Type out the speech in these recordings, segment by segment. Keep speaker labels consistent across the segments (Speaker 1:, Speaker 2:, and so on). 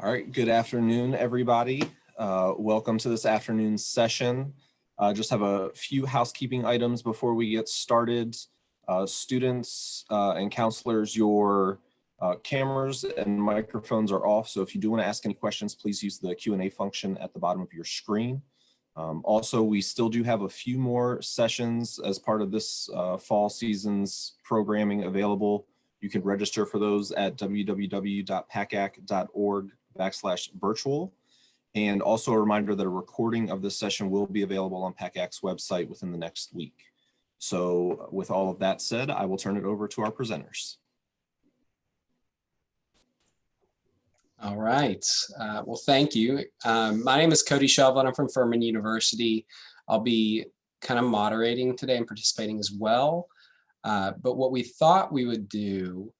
Speaker 1: All right, good afternoon, everybody. Welcome to this afternoon's session. Just have a few housekeeping items before we get started. Students and counselors, your cameras and microphones are off, so if you do want to ask any questions, please use the Q&A function at the bottom of your screen. Also, we still do have a few more sessions as part of this fall season's programming available. You can register for those at www.pacac.org/virtual. And also a reminder that a recording of this session will be available on PACAC's website within the next week. So with all of that said, I will turn it over to our presenters.
Speaker 2: All right, well, thank you. My name is Cody Shelvin. I'm from Furman University. I'll be kind of moderating today and participating as well. But what we thought we would do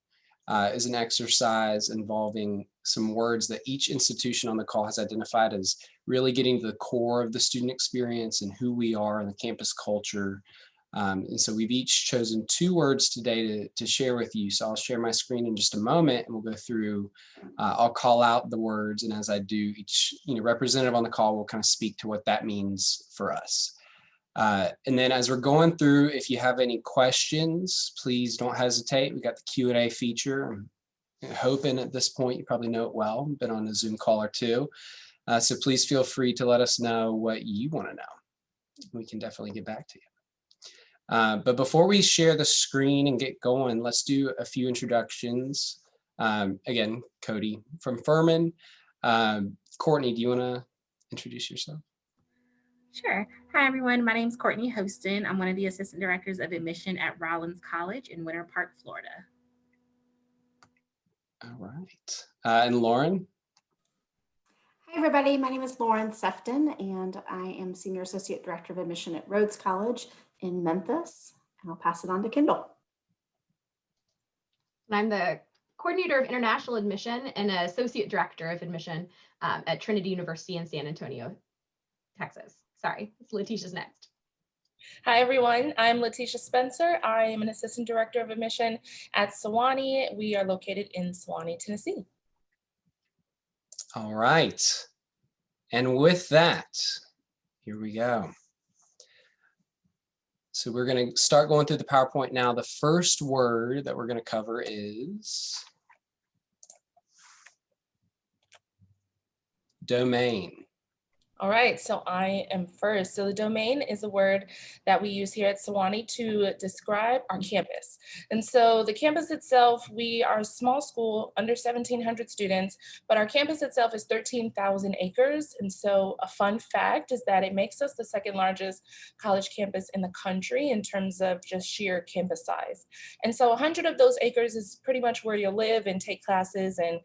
Speaker 2: is an exercise involving some words that each institution on the call has identified as really getting to the core of the student experience and who we are in the campus culture. And so we've each chosen 2 words today to share with you. So I'll share my screen in just a moment and we'll go through, I'll call out the words, and as I do, each representative on the call will kind of speak to what that means for us. And then as we're going through, if you have any questions, please don't hesitate. We got the Q&A feature. I'm hoping at this point you probably know it well, been on a Zoom call or 2. So please feel free to let us know what you want to know. We can definitely get back to you. But before we share the screen and get going, let's do a few introductions. Again, Cody from Furman. Courtney, do you want to introduce yourself?
Speaker 3: Sure. Hi, everyone. My name is Courtney Hostin. I'm one of the Assistant Directors of Admission at Rollins College in Winter Park, Florida.
Speaker 2: All right. And Lauren?
Speaker 4: Hi, everybody. My name is Lauren Sefton, and I am Senior Associate Director of Admission at Rhodes College in Memphis. And I'll pass it on to Kendall.
Speaker 5: And I'm the Coordinator of International Admission and Associate Director of Admission at Trinity University in San Antonio, Texas. Sorry, it's Letitia's next.
Speaker 6: Hi, everyone. I'm Letitia Spencer. I am an Assistant Director of Admission at Sewanee. We are located in Sewanee, Tennessee.
Speaker 2: All right. And with that, here we go. So we're going to start going through the PowerPoint now. The first word that we're going to cover is domain.
Speaker 6: All right, so I am first. So the domain is a word that we use here at Sewanee to describe our campus. And so the campus itself, we are a small school, under 1,700 students, but our campus itself is 13,000 acres. And so a fun fact is that it makes us the 2nd largest college campus in the country in terms of just sheer campus size. And so 100 of those acres is pretty much where you'll live and take classes and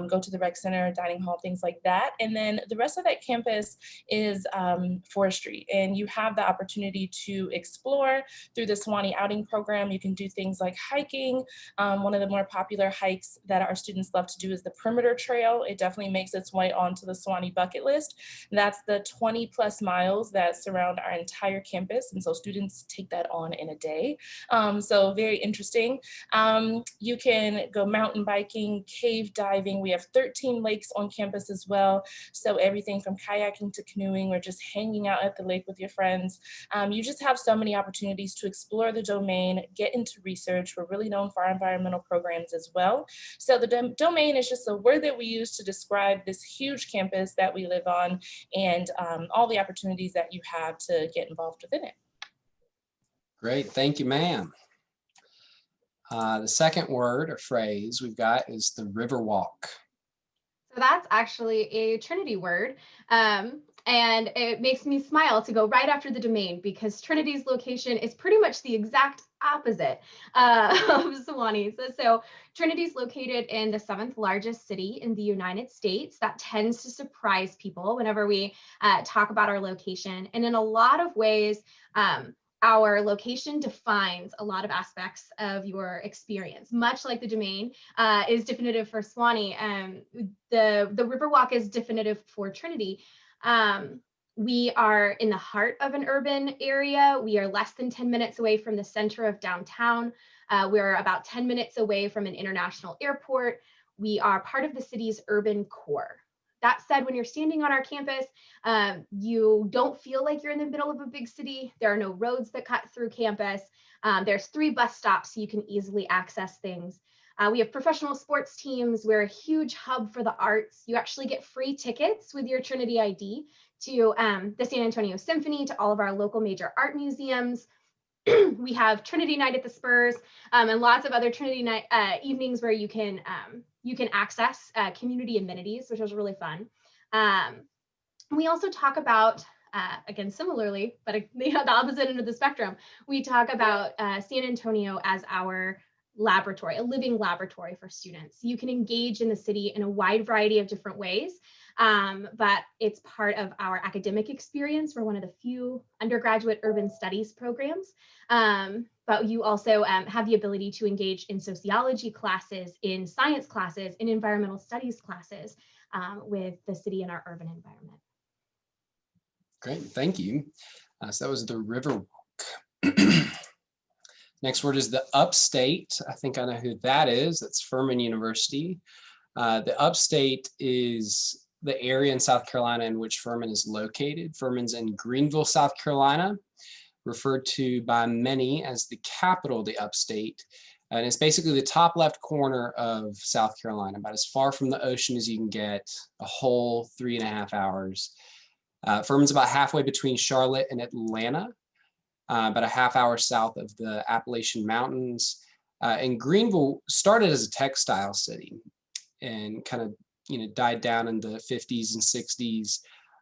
Speaker 6: go to the rec center, dining hall, things like that. And then the rest of that campus is forestry, and you have the opportunity to explore through the Sewanee outing program. You can do things like hiking. One of the more popular hikes that our students love to do is the Perimeter Trail. It definitely makes its way onto the Sewanee bucket list. That's the 20+ miles that surround our entire campus, and so students take that on in a day. So very interesting. You can go mountain biking, cave diving. We have 13 lakes on campus as well, so everything from kayaking to canoeing or just hanging out at the lake with your friends. You just have so many opportunities to explore the domain, get into research. We're really known for our environmental programs as well. So the domain is just a word that we use to describe this huge campus that we live on and all the opportunities that you have to get involved within it.
Speaker 2: Great, thank you, ma'am. The second word or phrase we've got is the RIVERWALK.
Speaker 5: So that's actually a Trinity word. And it makes me smile to go right after the domain because Trinity's location is pretty much the exact opposite of Sewanee's. So Trinity's located in the 7th largest city in the United States. That tends to surprise people whenever we talk about our location. And in a lot of ways, our location defines a lot of aspects of your experience, much like the domain is definitive for Sewanee. The RIVERWALK is definitive for Trinity. We are in the heart of an urban area. We are less than 10 minutes away from the center of downtown. We're about 10 minutes away from an international airport. We are part of the city's urban core. That said, when you're standing on our campus, you don't feel like you're in the middle of a big city. There are no roads that cut through campus. There's 3 bus stops, so you can easily access things. We have professional sports teams. We're a huge hub for the arts. You actually get free tickets with your Trinity ID to the San Antonio Symphony, to all of our local major art museums. We have Trinity Night at the Spurs, and lots of other Trinity Night evenings where you can access community amenities, which is really fun. We also talk about, again, similarly, but the opposite end of the spectrum, we talk about San Antonio as our laboratory, a living laboratory for students. You can engage in the city in a wide variety of different ways, but it's part of our academic experience. We're one of the few undergraduate urban studies programs, but you also have the ability to engage in sociology classes, in science classes, in environmental studies classes with the city and our urban environment.
Speaker 2: Great, thank you. So that was the Riverwalk. Next word is the Upstate. I think I know who that is. That's Furman University. The Upstate is the area in South Carolina in which Furman is located. Furman's in Greenville, South Carolina, referred to by many as the capital of the Upstate. And it's basically the top left corner of South Carolina, about as far from the ocean as you can get, a whole 3.5 hours. Furman's about halfway between Charlotte and Atlanta, about a half hour south of the Appalachian Mountains. And Greenville started as a textile city and kind of died down in the 50s and 60s.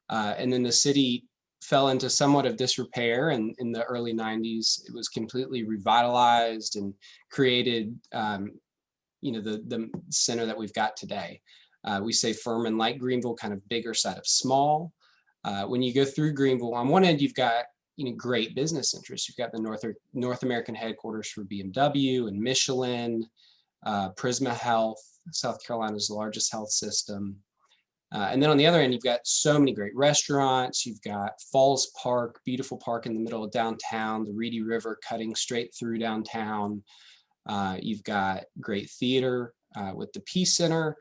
Speaker 2: And then the city fell into somewhat of disrepair, and in the early 90s, it was completely revitalized and created the center that we've got today. We say Furman, like Greenville, kind of bigger side of small. When you go through Greenville, on one end, you've got great business interests. You've got the North American headquarters for BMW and Michelin, Prisma Health, South Carolina's largest health system. And then on the other end, you've got so many great restaurants. You've got Falls Park, beautiful park in the middle of downtown, the Reedy River cutting straight through downtown. You've got great theater with the Peace Center.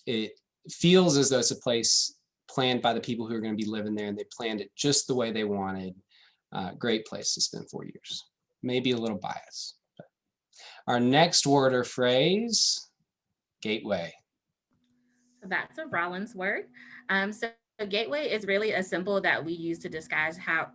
Speaker 2: It feels as though it's a place planned by the people who are going to be living there, and they planned it just the way they wanted. Great place to spend 4 years. Maybe a little biased. Our next word or phrase, gateway.
Speaker 3: So that's a Rollins word. So gateway is really a symbol that we use to describe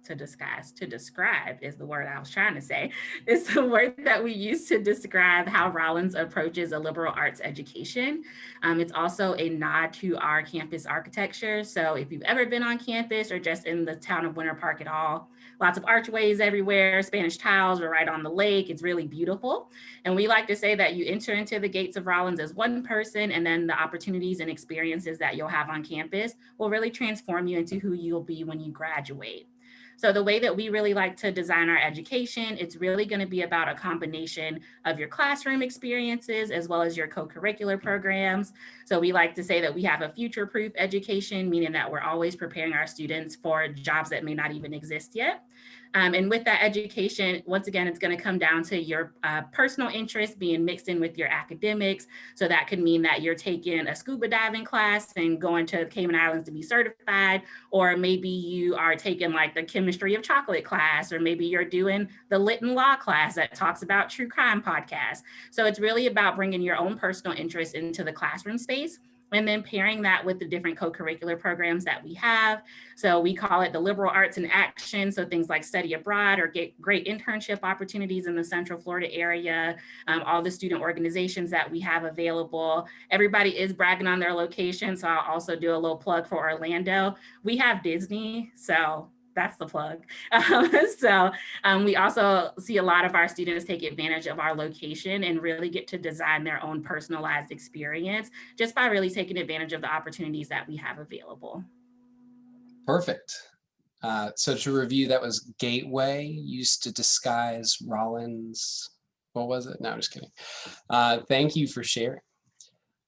Speaker 3: is the word I was trying to say. It's the word that we use to describe how Rollins approaches a liberal arts education. It's also a nod to our campus architecture. So if you've ever been on campus or just in the town of Winter Park at all, lots of archways everywhere, Spanish tiles, we're right on the lake. It's really beautiful. And we like to say that you enter into the gates of Rollins as one person, and then the opportunities and experiences that you'll have on campus will really transform you into who you'll be when you graduate. So the way that we really like to design our education, it's really going to be about a combination of your classroom experiences as well as your co-curricular programs. So we like to say that we have a future-proof education, meaning that we're always preparing our students for jobs that may not even exist yet. And with that education, once again, it's going to come down to your personal interests being mixed in with your academics. So that could mean that you're taking a scuba diving class and going to the Cayman Islands to be certified, or maybe you are taking like the chemistry of chocolate class, or maybe you're doing the lit and law class that talks about true crime podcasts. So it's really about bringing your own personal interests into the classroom space, and then pairing that with the different co-curricular programs that we have. So we call it the liberal arts in action. So things like study abroad or get great internship opportunities in the Central Florida area, all the student organizations that we have available. Everybody is bragging on their location. So I'll also do a little plug for Orlando. We have Disney, so that's the plug. We also see a lot of our students take advantage of our location and really get to design their own personalized experience just by really taking advantage of the opportunities that we have available.
Speaker 2: Perfect. So to review, that was gateway, used to disguise Rollins. What was it? No, I'm just kidding. Thank you for sharing.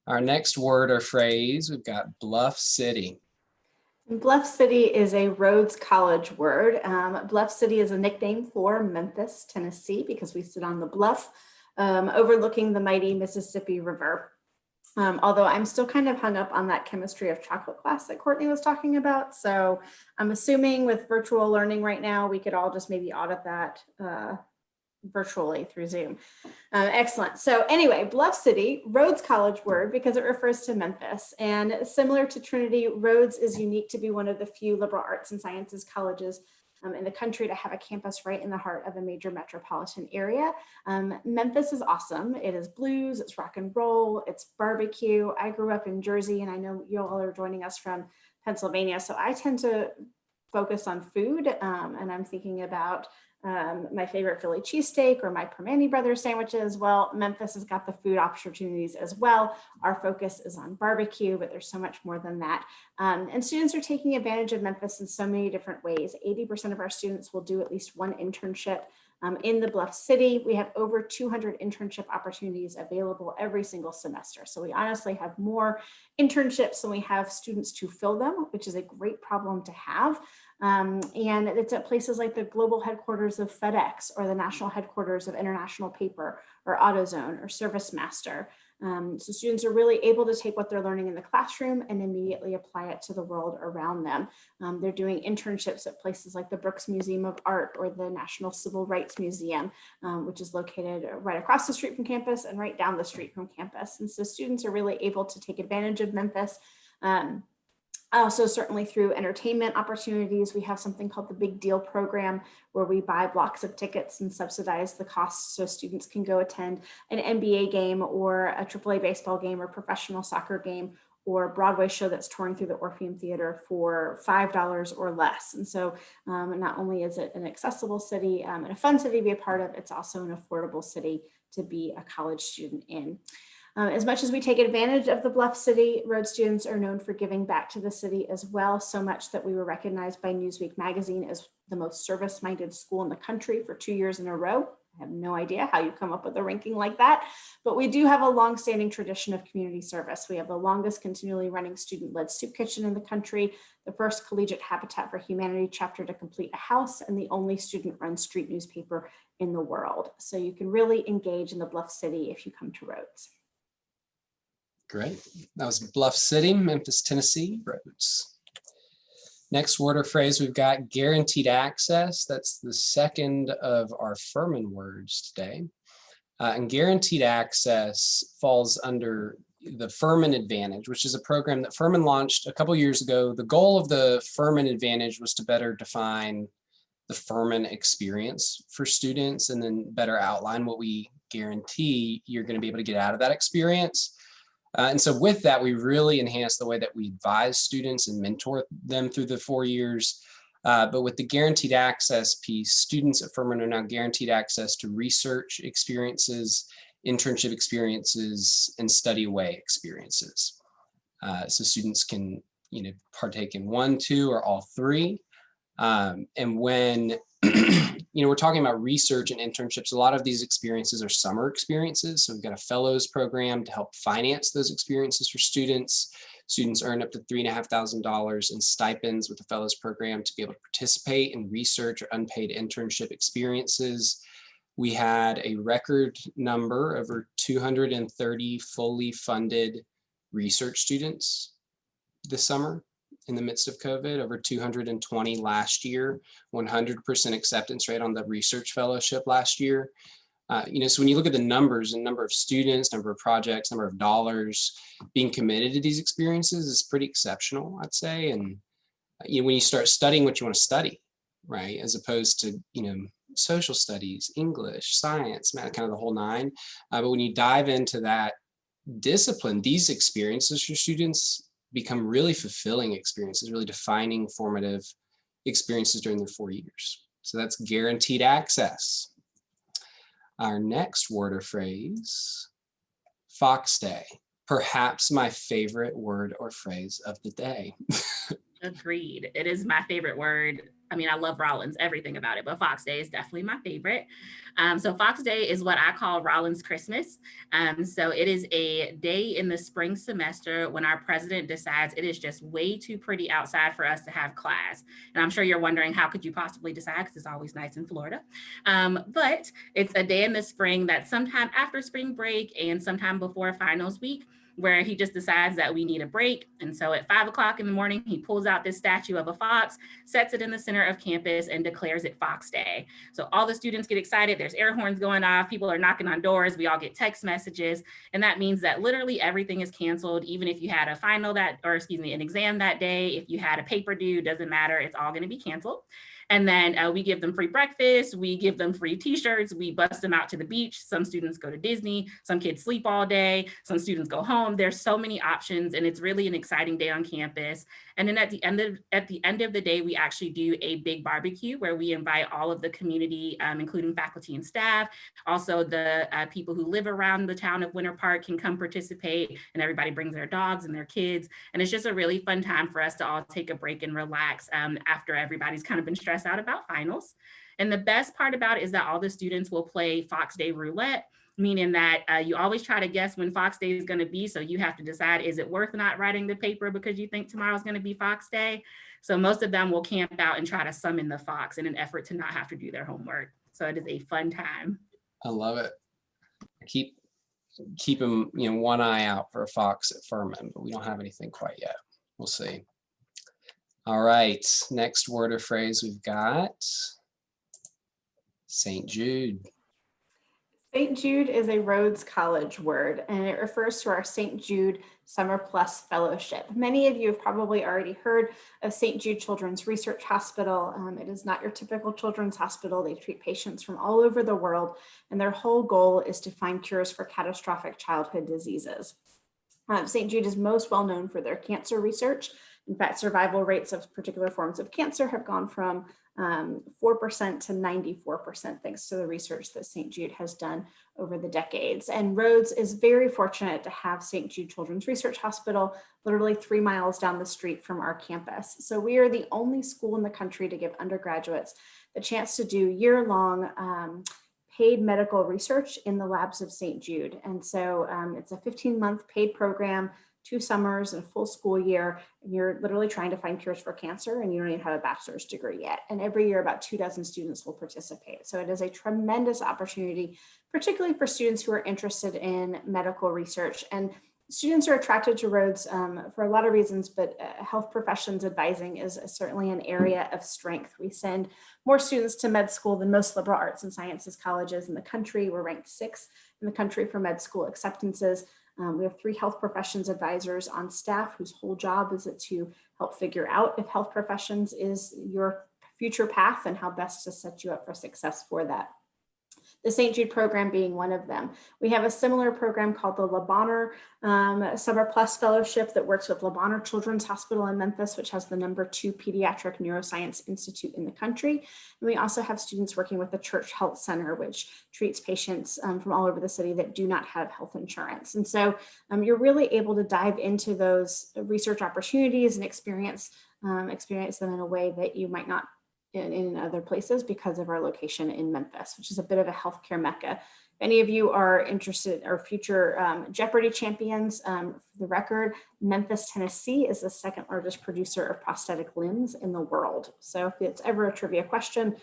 Speaker 2: Our next word or phrase, we've got Bluff City.
Speaker 4: Bluff City is a Rhodes College word. Bluff City is a nickname for Memphis, Tennessee, because we sit on the bluff overlooking the mighty Mississippi River. Although I'm still kind of hung up on that chemistry of chocolate class that Courtney was talking about. So I'm assuming with virtual learning right now, we could all just maybe audit that virtually through Zoom. Excellent. So anyway, Bluff City, Rhodes College word because it refers to Memphis. And similar to Trinity, Rhodes is unique to be one of the few liberal arts and sciences colleges in the country to have a campus right in the heart of a major metropolitan area. Memphis is awesome. It is blues, it's rock and roll, it's barbecue. I grew up in Jersey, and I know you all are joining us from Pennsylvania. So I tend to focus on food, and I'm thinking about my favorite Philly cheesesteak or my Permane Brothers sandwiches. Well, Memphis has got the food opportunities as well. Our focus is on barbecue, but there's so much more than that. And students are taking advantage of Memphis in so many different ways. 80% of our students will do at least one internship in the Bluff City. We have over 200 internship opportunities available every single semester. So we honestly have more internships than we have students to fill them, which is a great problem to have. And it's at places like the global headquarters of FedEx or the national headquarters of International Paper or AutoZone or ServiceMaster. So students are really able to take what they're learning in the classroom and immediately apply it to the world around them. They're doing internships at places like the Brooks Museum of Art or the National Civil Rights Museum, which is located right across the street from campus and right down the street from campus. And so students are really able to take advantage of Memphis. Also, certainly through entertainment opportunities, we have something called the Big Deal program, where we buy blocks of tickets and subsidize the costs so students can go attend an NBA game or a AAA baseball game or professional soccer game or Broadway show that's touring through the Orpheum Theater for $5 or less. And so not only is it an accessible city and a fun city to be a part of, it's also an affordable city to be a college student in. As much as we take advantage of the Bluff City, Rhodes students are known for giving back to the city as well, so much that we were recognized by Newsweek magazine as the most service-minded school in the country for 2 years in a row. I have no idea how you come up with a ranking like that, but we do have a long-standing tradition of community service. We have the longest continually running student-led soup kitchen in the country, the first collegiate Habitat for Humanity chapter to complete a house, and the only student-run street newspaper in the world. So you can really engage in the Bluff City if you come to Rhodes.
Speaker 2: Great. That was Bluff City, Memphis, Tennessee, Rhodes. Next word or phrase, we've got guaranteed access. That's the second of our Furman words today. And guaranteed access falls under the Furman Advantage, which is a program that Furman launched a couple years ago. The goal of the Furman Advantage was to better define the Furman experience for students and then better outline what we guarantee you're going to be able to get out of that experience. And so with that, we really enhanced the way that we advise students and mentor them through the 4 years. But with the guaranteed access piece, students at Furman are now guaranteed access to research experiences, internship experiences, and study away experiences. So students can, partake in 1, 2, or all 3. And when we're talking about research and internships, a lot of these experiences are summer experiences. So we've got a fellows program to help finance those experiences for students. Students earn up to $3,500 in stipends with the fellows program to be able to participate in research or unpaid internship experiences. We had a record number, over 230 fully funded research students this summer. In the midst of COVID, over 220 last year, 100% acceptance rate on the research fellowship last year. So when you look at the numbers and number of students, number of projects, number of dollars being committed to these experiences is pretty exceptional, I'd say. And when you start studying what you want to study, right, as opposed to social studies, English, science, math, kind of the whole 9. But when you dive into that discipline, these experiences for students become really fulfilling experiences, really defining formative experiences during their 4 years. So that's guaranteed access. Our next word or phrase, Fox Day, perhaps my favorite word or phrase of the day.
Speaker 3: Agreed. It is my favorite word. I mean, I love Rollins, everything about it, but Fox Day is definitely my favorite. So Fox Day is what I call Rollins Christmas. So it is a day in the spring semester when our president decides it is just way too pretty outside for us to have class. And I'm sure you're wondering, how could you possibly decide? Because it's always nice in Florida. But it's a day in the spring that sometime after spring break and sometime before finals week, where he just decides that we need a break. And so at 5 o'clock in the morning, he pulls out this statue of a fox, sets it in the center of campus, and declares it Fox Day. So all the students get excited. There's air horns going off. People are knocking on doors. We all get text messages. And that means that literally everything is canceled. Even if you had a final an exam that day, if you had a paper due, doesn't matter. It's all going to be canceled. And then we give them free breakfast, we give them free t-shirts, we bust them out to the beach. Some students go to Disney, some kids sleep all day, some students go home. There's so many options, and it's really an exciting day on campus. And then at the end of the day, we actually do a big barbecue where we invite all of the community, including faculty and staff. Also, the people who live around the town of Winter Park can come participate, and everybody brings their dogs and their kids. And it's just a really fun time for us to all take a break and relax after everybody's kind of been stressed out about finals. And the best part about it is that all the students will play Fox Day roulette, meaning that you always try to guess when Fox Day is going to be. So you have to decide, is it worth not writing the paper because you think tomorrow's going to be Fox Day? So most of them will camp out and try to summon the fox in an effort to not have to do their homework. So it is a fun time.
Speaker 2: I love it. Keep them, one eye out for a fox at Furman, but we don't have anything quite yet. We'll see. All right, next word or phrase we've got St. Jude.
Speaker 4: St. Jude is a Rhodes College word, and it refers to our St. Jude Summer Plus Fellowship. Many of you have probably already heard of St. Jude Children's Research Hospital. It is not your typical children's hospital. They treat patients from all over the world, and their whole goal is to find cures for catastrophic childhood diseases. St. Jude is most well known for their cancer research. In fact, survival rates of particular forms of cancer have gone from 4% to 94% thanks to the research that St. Jude has done over the decades. And Rhodes is very fortunate to have St. Jude Children's Research Hospital literally 3 miles down the street from our campus. So we are the only school in the country to give undergraduates the chance to do year-long paid medical research in the labs of St. Jude. And so it's a 15-month paid program, 2 summers and a full school year, and you're literally trying to find cures for cancer, and you don't even have a bachelor's degree yet. And every year about 24 students will participate. So it is a tremendous opportunity, particularly for students who are interested in medical research. And students are attracted to Rhodes for a lot of reasons, but health professions advising is certainly an area of strength. We send more students to med school than most liberal arts and sciences colleges in the country. We're ranked 6th in the country for med school acceptances. We have 3 health professions advisors on staff whose whole job is to help figure out if health professions is your future path and how best to set you up for success for that. The St. Jude program being one of them. We have a similar program called the Le Bonheur Summer Plus Fellowship that works with Le Bonheur Children's Hospital in Memphis, which has the #2 Pediatric Neuroscience Institute in the country. And we also have students working with the Church Health Center, which treats patients from all over the city that do not have health insurance. And so you're really able to dive into those research opportunities and experience them in a way that you might not in other places because of our location in Memphis, which is a bit of a healthcare mecca. If any of you are interested or future Jeopardy champions, for the record, Memphis, Tennessee is the 2nd largest producer of prosthetic limbs in the world. So if it's ever a trivia question,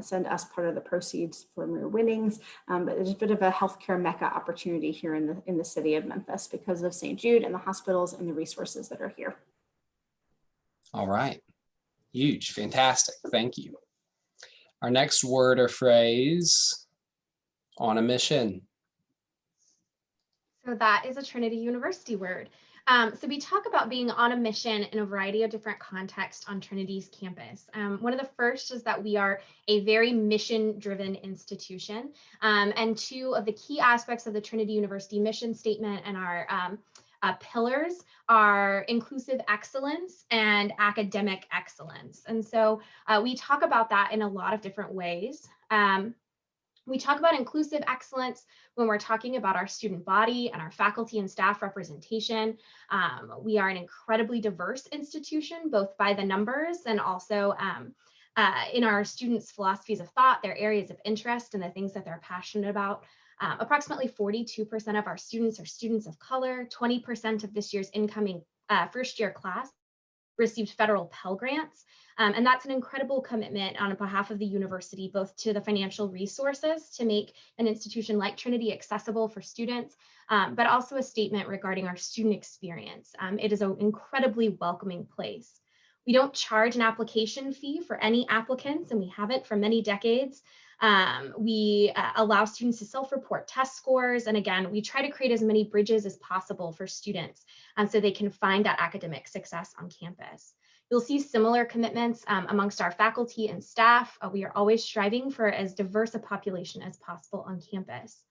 Speaker 4: send us part of the proceeds from your winnings. But there's a bit of a healthcare mecca opportunity here in the city of Memphis because of St. Jude and the hospitals and the resources that are here.
Speaker 2: All right. Huge, fantastic, thank you. Our next word or phrase, on a mission.
Speaker 5: So that is a Trinity University word. So we talk about being on a mission in a variety of different contexts on Trinity's campus. One of the first is that we are a very mission-driven institution. And 2 of the key aspects of the Trinity University mission statement and our pillars are inclusive excellence and academic excellence. And so we talk about that in a lot of different ways. We talk about inclusive excellence when we're talking about our student body and our faculty and staff representation. We are an incredibly diverse institution, both by the numbers and also in our students' philosophies of thought, their areas of interest, and the things that they're passionate about. Approximately 42% of our students are students of color. 20% of this year's incoming first-year class received federal Pell Grants. And that's an incredible commitment on behalf of the university, both to the financial resources to make an institution like Trinity accessible for students, but also a statement regarding our student experience. It is an incredibly welcoming place. We don't charge an application fee for any applicants, and we haven't for many decades. We allow students to self-report test scores. And again, we try to create as many bridges as possible for students so they can find that academic success on campus. You'll see similar commitments amongst our faculty and staff. We are always striving for as diverse a population as possible on campus.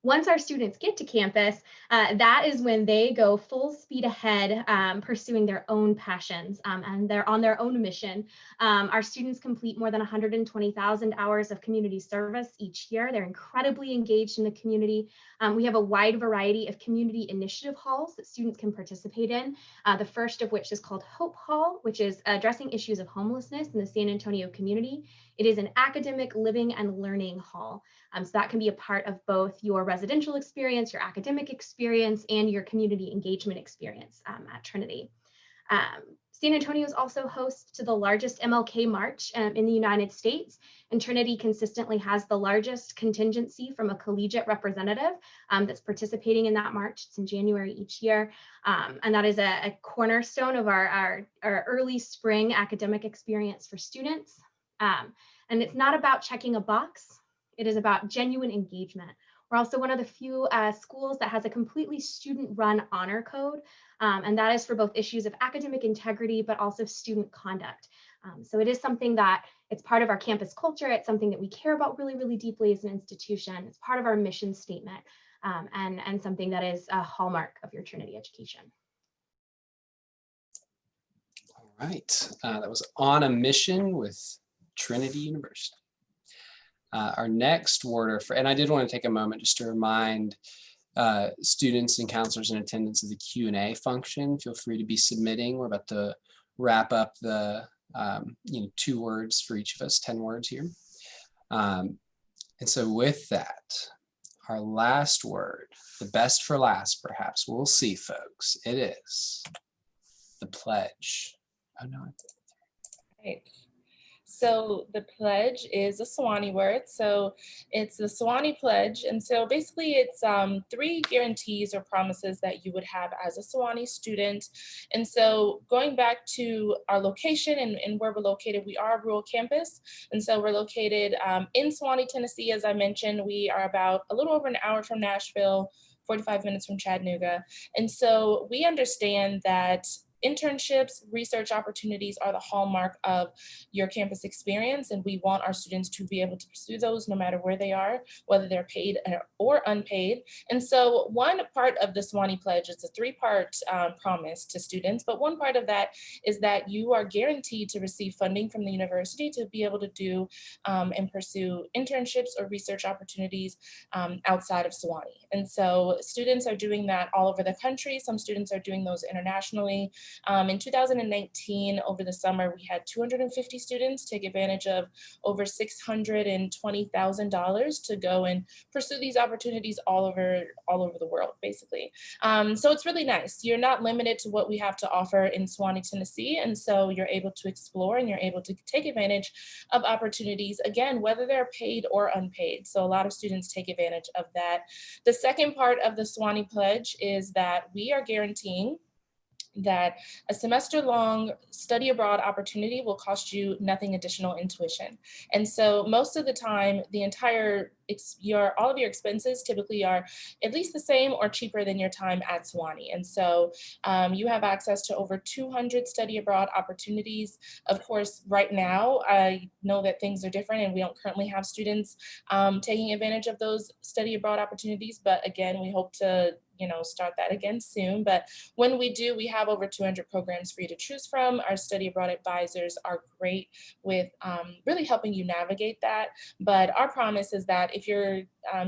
Speaker 5: Once our students get to campus, that is when they go full speed ahead, pursuing their own passions, and they're on their own mission. Our students complete more than 120,000 hours of community service each year. They're incredibly engaged in the community. We have a wide variety of community initiative halls that students can participate in. The first of which is called Hope Hall, which is addressing issues of homelessness in the San Antonio community. It is an academic living and learning hall. So that can be a part of both your residential experience, your academic experience, and your community engagement experience at Trinity. San Antonio is also host to the largest MLK March in the United States, and Trinity consistently has the largest contingency from a collegiate representative that's participating in that march. It's in January each year, and that is a cornerstone of our early spring academic experience for students. And it's not about checking a box. It is about genuine engagement. We're also one of the few schools that has a completely student-run honor code, and that is for both issues of academic integrity, but also student conduct. So it is something that it's part of our campus culture. It's something that we care about really, really deeply as an institution. It's part of our mission statement, and something that is a hallmark of your Trinity education.
Speaker 2: All right, that was On a Mission with Trinity University. Our next word, and I did want to take a moment just to remind students and counselors in attendance of the Q&A function. Feel free to be submitting. We're about to wrap up the 2 words for each of us, 10 words here. And so with that, our last word, the best for last, perhaps. We'll see, folks. It is the pledge. Oh no.
Speaker 6: Right. So the pledge is a Sewanee word. So it's the Sewanee pledge. And so basically it's 3 guarantees or promises that you would have as a Sewanee student. And so going back to our location and where we're located, we are a rural campus. And so we're located in Sewanee, Tennessee. As I mentioned, we are about a little over an hour from Nashville, 45 minutes from Chattanooga. And so we understand that internships, research opportunities are the hallmark of your campus experience, and we want our students to be able to pursue those no matter where they are, whether they're paid or unpaid. And so one part of the Sewanee Pledge is a 3-part promise to students, but one part of that is that you are guaranteed to receive funding from the university to be able to do and pursue internships or research opportunities outside of Sewanee. And so students are doing that all over the country. Some students are doing those internationally. In 2019, over the summer, we had 250 students take advantage of over $620,000 to go and pursue these opportunities all over the world, basically. So it's really nice. You're not limited to what we have to offer in Sewanee, Tennessee, and so you're able to explore and you're able to take advantage of opportunities, again, whether they're paid or unpaid. So a lot of students take advantage of that. The second part of the Sewanee Pledge is that we are guaranteeing that a semester-long study abroad opportunity will cost you nothing additional in tuition. And so most of the time, the entire all of your expenses typically are at least the same or cheaper than your time at Sewanee. And so you have access to over 200 study abroad opportunities. Of course, right now, I know that things are different and we don't currently have students taking advantage of those study abroad opportunities. But again, we hope to start that again soon. But when we do, we have over 200 programs for you to choose from. Our study abroad advisors are great with really helping you navigate that. But our promise is that if you're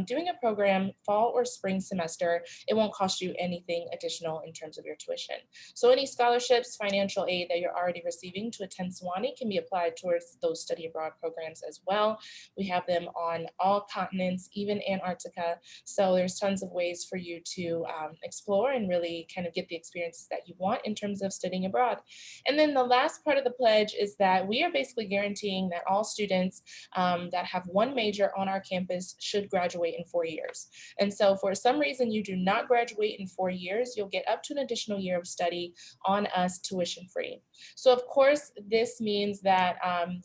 Speaker 6: doing a program fall or spring semester, it won't cost you anything additional in terms of your tuition. So any scholarships, financial aid that you're already receiving to attend Sewanee can be applied towards those study abroad programs as well. We have them on all continents, even Antarctica. So there's tons of ways for you to to explore and really kind of get the experiences that you want in terms of studying abroad. And then the last part of the pledge is that we are basically guaranteeing that all students that have one major on our campus should graduate in 4 years. And so for some reason you do not graduate in 4 years, you'll get up to an additional year of study on us tuition free. So of course, this means that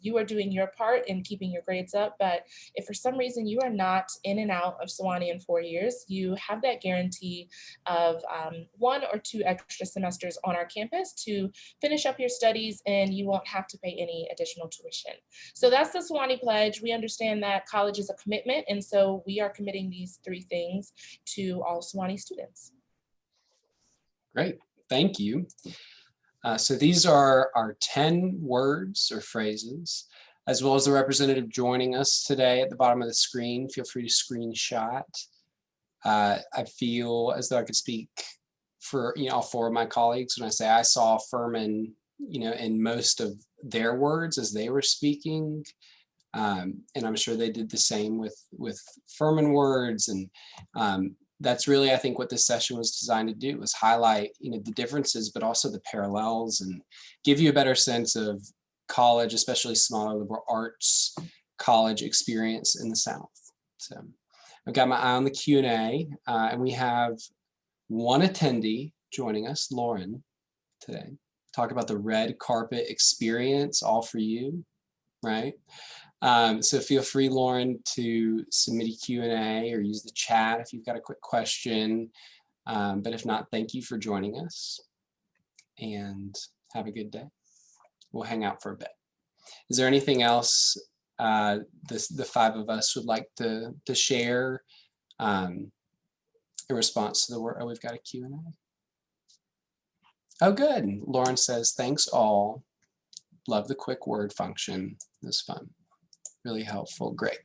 Speaker 6: you are doing your part in keeping your grades up, but if for some reason you are not in and out of Sewanee in 4 years, you have that guarantee of 1 or 2 extra semesters on our campus to finish up your studies, and you won't have to pay any additional tuition. So that's the Sewanee Pledge. We understand that college is a commitment, and so we are committing these 3 things to all Sewanee students.
Speaker 2: Great, thank you. So these are our 10 words or phrases, as well as the representative joining us today at the bottom of the screen. Feel free to screenshot. I feel as though I could speak for all 4 of my colleagues when I say I saw Furman, in most of their words as they were speaking. And I'm sure they did the same with Furman words. And that's really, I think, what this session was designed to do, was highlight, the differences, but also the parallels, and give you a better sense of college, especially smaller liberal arts college experience in the South. So I've got my eye on the Q&A, and we have one attendee joining us, Lauren, today. Talk about the red carpet experience, all for you, right? So feel free, Lauren, to submit a Q&A or use the chat if you've got a quick question. But if not, thank you for joining us, and have a good day. We'll hang out for a bit. Is there anything else the 5 of us would like to share in response to the work? Oh, we've got a Q&A. Oh, good. Lauren says, thanks all. Love the quick word function. It was fun. Really helpful. Great.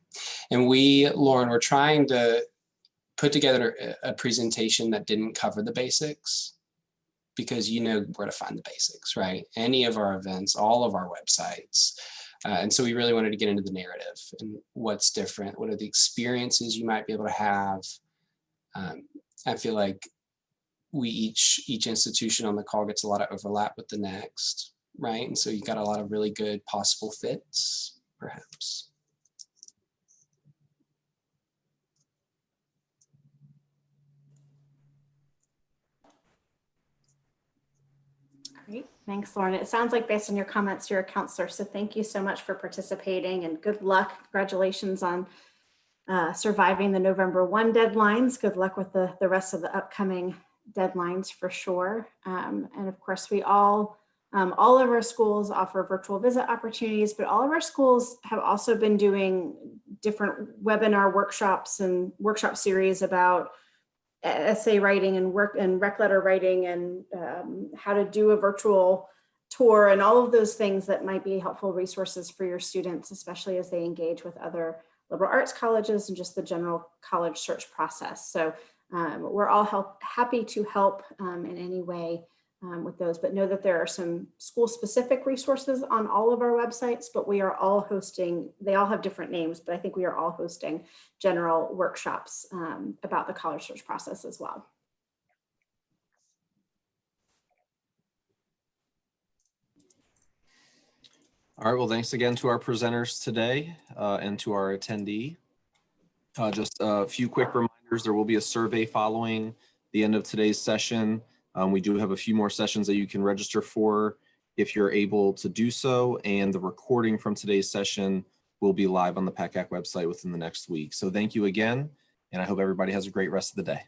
Speaker 2: And Lauren, we're trying to put together a presentation that didn't cover the basics, because you know where to find the basics, right? Any of our events, all of our websites. And so we really wanted to get into the narrative and what's different. What are the experiences you might be able to have? I feel like each institution on the call gets a lot of overlap with the next, right? And so you got a lot of really good possible fits, perhaps.
Speaker 4: Great, thanks, Lauren. It sounds like, based on your comments, you're a counselor, so thank you so much for participating, and good luck. Congratulations on surviving the November 1 deadlines. Good luck with the rest of the upcoming deadlines for sure. And of course, we all of our schools offer virtual visit opportunities, but all of our schools have also been doing different webinar workshops and workshop series about essay writing and rec letter writing, and how to do a virtual tour, and all of those things that might be helpful resources for your students, especially as they engage with other liberal arts colleges and just the general college search process. So we're all happy to help in any way with those, but know that there are some school-specific resources on all of our websites, but we are all hosting, they all have different names, but I think we are all hosting general workshops about the college search process as well.
Speaker 1: All right, well, thanks again to our presenters today and to our attendee. Just a few quick reminders. There will be a survey following the end of today's session. We do have a few more sessions that you can register for if you're able to do so, and the recording from today's session will be live on the PACAC website within the next week. So thank you again, and I hope everybody has a great rest of the day.